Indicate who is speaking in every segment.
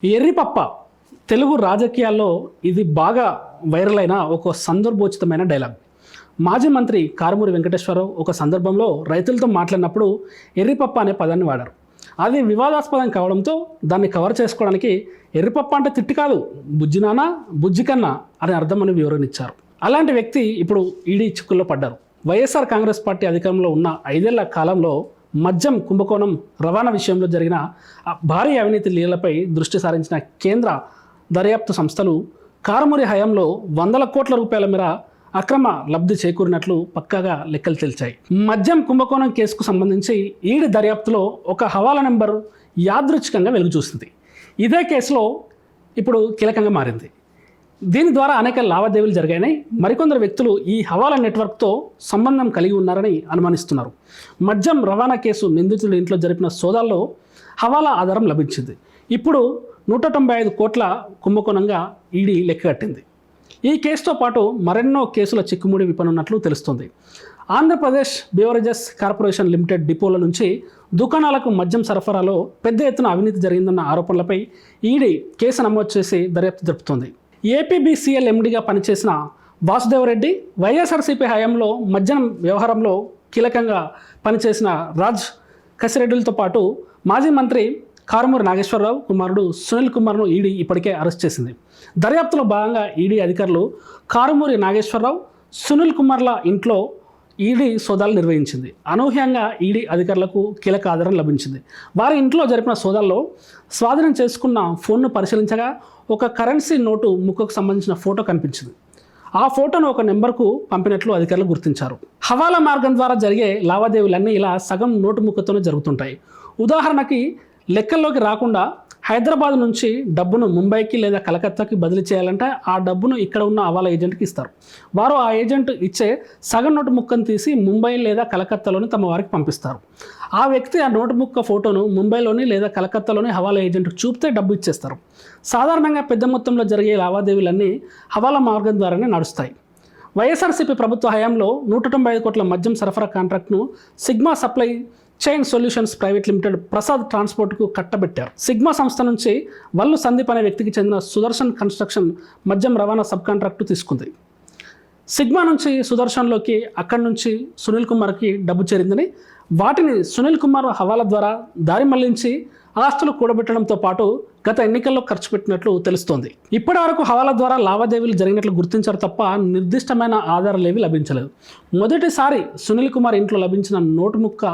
Speaker 1: ఎర్రిపప్ప తెలుగు రాజకీయాల్లో ఇది బాగా వైరల్ అయిన ఒక సందర్భోచితమైన డైలాగ్. మాజీ మంత్రి కారుమూరి వెంకటేశ్వరరావు ఒక సందర్భంలో రైతులతో మాట్లాడినప్పుడు ఎర్రిపప్ప అనే పదాన్ని వాడారు. అది వివాదాస్పదం కావడంతో దాన్ని కవర్ చేసుకోవడానికి ఎర్రిపప్ప అంటే తిట్టి కాదు, బుజ్జినానా బుజ్జికన్నా అనే అర్థమని వివరణ ఇచ్చారు. అలాంటి వ్యక్తి ఇప్పుడు ఈడీ చిక్కుల్లో పడ్డారు. వైఎస్ఆర్ కాంగ్రెస్ పార్టీ అధికారంలో ఉన్న 5 ఏళ్ల కాలంలో మద్యం కుంభకోణం రవాణా విషయంలో జరిగిన భారీ అవినీతి లీలపై దృష్టి సారించిన కేంద్ర దర్యాప్తు సంస్థలు కారుమూరి హయాంలో వందల కోట్ల రూపాయల మేర అక్రమ లబ్ధి చేకూరినట్లు పక్కాగా లెక్కలు తేల్చాయి. మద్యం కుంభకోణం కేసుకు సంబంధించి ఈడీ దర్యాప్తులో ఒక హవాలా నెంబర్ యాదృచ్ఛికంగా వెలుగు చూసింది. ఇదే కేసులో ఇప్పుడు కీలకంగా మారింది. దీని ద్వారా అనేక లావాదేవీలు జరిగాయని మరికొందరు వ్యక్తులు ఈ హవాలా నెట్వర్క్తో సంబంధం కలిగి ఉన్నారని అనుమానిస్తున్నారు. మద్యం రవాణా కేసు నిందితుడి ఇంట్లో జరిపిన సోదాల్లో హవాలా ఆధారం లభించింది. ఇప్పుడు 195 కోట్ల కుంభకోణంగా ఈడీ లెక్కగట్టింది. ఈ కేసుతో పాటు మరెన్నో కేసుల చిక్కుముడి విప్పనున్నట్లు తెలుస్తోంది. ఆంధ్రప్రదేశ్ బేవరేజెస్ కార్పొరేషన్ లిమిటెడ్ డిపోల నుంచి దుకాణాలకు మద్యం సరఫరాలో పెద్ద ఎత్తున అవినీతి జరిగిందన్న ఆరోపణలపై ఈడీ కేసు నమోదు చేసి దర్యాప్తు జరుపుతోంది. ఏపీబీసీఎల్ ఎండీగా పనిచేసిన వాసుదేవరెడ్డి, వైఎస్ఆర్సీపీ హయాంలో మద్యం వ్యవహారంలో కీలకంగా పనిచేసిన రాజ్ కసిరెడ్డిలతో పాటు మాజీ మంత్రి కారుమూరి నాగేశ్వరరావు కుమారుడు సునీల్ కుమార్ను ఈడీ ఇప్పటికే అరెస్ట్ చేసింది. దర్యాప్తులో భాగంగా ఈడీ అధికారులు కారుమూరి నాగేశ్వరరావు, సునీల్ కుమార్ల ఇంట్లో ఈడీ సోదాలు నిర్వహించింది. అనూహ్యంగా ఈడీ అధికారులకు కీలక ఆధారం లభించింది. వారి ఇంట్లో జరిపిన సోదాల్లో స్వాధీనం చేసుకున్న ఫోన్ను పరిశీలించగా ఒక కరెన్సీ నోటు ముక్కకు సంబంధించిన ఫోటో కనిపించింది. ఆ ఫోటోను ఒక నెంబర్కు పంపినట్లు అధికారులు గుర్తించారు. హవాలా మార్గం ద్వారా జరిగే లావాదేవీలన్నీ ఇలా సగం నోటు ముక్కతోనే జరుగుతుంటాయి. ఉదాహరణకి లెక్కల్లోకి రాకుండా హైదరాబాద్ నుంచి డబ్బును ముంబైకి లేదా కలకత్తాకి బదిలీ చేయాలంటే ఆ డబ్బును ఇక్కడ ఉన్న హవాలా ఏజెంట్కి ఇస్తారు. వారు ఆ ఏజెంట్ ఇచ్చే సగం నోటు ముక్కను తీసి ముంబై లేదా కలకత్తాలోని తమ వారికి పంపిస్తారు. ఆ వ్యక్తి ఆ నోటు ముక్క ఫోటోను ముంబైలోని లేదా కలకత్తాలోని హవాలా ఏజెంట్కి చూపితే డబ్బు ఇచ్చేస్తారు. సాధారణంగా పెద్ద మొత్తంలో జరిగే లావాదేవీలన్నీ హవాలా మార్గం ద్వారానే నడుస్తాయి. వైఎస్ఆర్సీపీ ప్రభుత్వ హయాంలో 195 కోట్ల మద్యం సరఫరా కాంట్రాక్ట్ను Sigma supply chain solutions private limited Prasad ట్రాన్స్పోర్ట్కు కట్టబెట్టారు. సిగ్మా సంస్థ నుంచి వల్లు సందీప్ అనే వ్యక్తికి చెందిన సుదర్శన్ కన్స్ట్రక్షన్ మద్యం రవాణా సబ్ కాంట్రాక్టు తీసుకుంది. సిగ్మా నుంచి సుదర్శన్లోకి, అక్కడి నుంచి సునీల్ కుమార్కి డబ్బు చేరిందని, వాటిని సునీల్ కుమార్ హవాలా ద్వారా దారి మళ్లించి ఆస్తులు కూడబెట్టడంతో పాటు గత ఎన్నికల్లో ఖర్చు పెట్టినట్లు తెలుస్తోంది. ఇప్పటి వరకు హవాలా ద్వారా లావాదేవీలు జరిగినట్లు గుర్తించారు తప్ప నిర్దిష్టమైన ఆధారాలేవి లభించలేదు. మొదటిసారి సునీల్ కుమార్ ఇంట్లో లభించిన నోటు ముక్క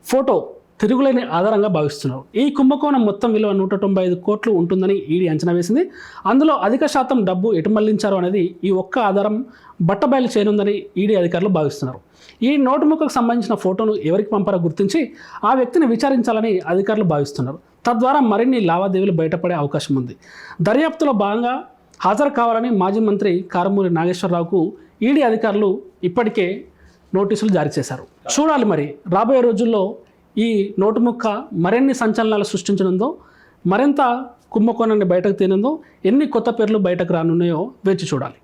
Speaker 1: ఫోటో తిరుగులేని ఆధారంగా భావిస్తున్నారు. ఈ కుంభకోణం మొత్తం విలువ 195 కోట్లు ఉంటుందని ఈడీ అంచనా వేసింది. అందులో అధిక శాతం డబ్బు ఎటు మళ్లించారు అనేది ఈ ఒక్క ఆధారం బట్టబయలు చేయనుందని ఈడీ అధికారులు భావిస్తున్నారు. ఈ నోటు ముక్కకు సంబంధించిన ఫోటోను ఎవరికి పంపారో గుర్తించి ఆ వ్యక్తిని విచారించాలని అధికారులు భావిస్తున్నారు. తద్వారా మరిన్ని లావాదేవీలు బయటపడే అవకాశం ఉంది. దర్యాప్తులో భాగంగా హాజరు కావాలని మాజీ మంత్రి కారుమూరి నాగేశ్వరరావుకు ఈడీ అధికారులు ఇప్పటికే నోటీసులు జారీ చేశారు. చూడాలి మరి రాబోయే రోజుల్లో ఈ నోటు ముక్క మరిన్ని సంచలనాలు సృష్టించనుందో, మరింత కుంభకోణాన్ని బయటకు తీనుందో, ఎన్ని కొత్త పేర్లు బయటకు రానున్నాయో వేచి చూడాలి.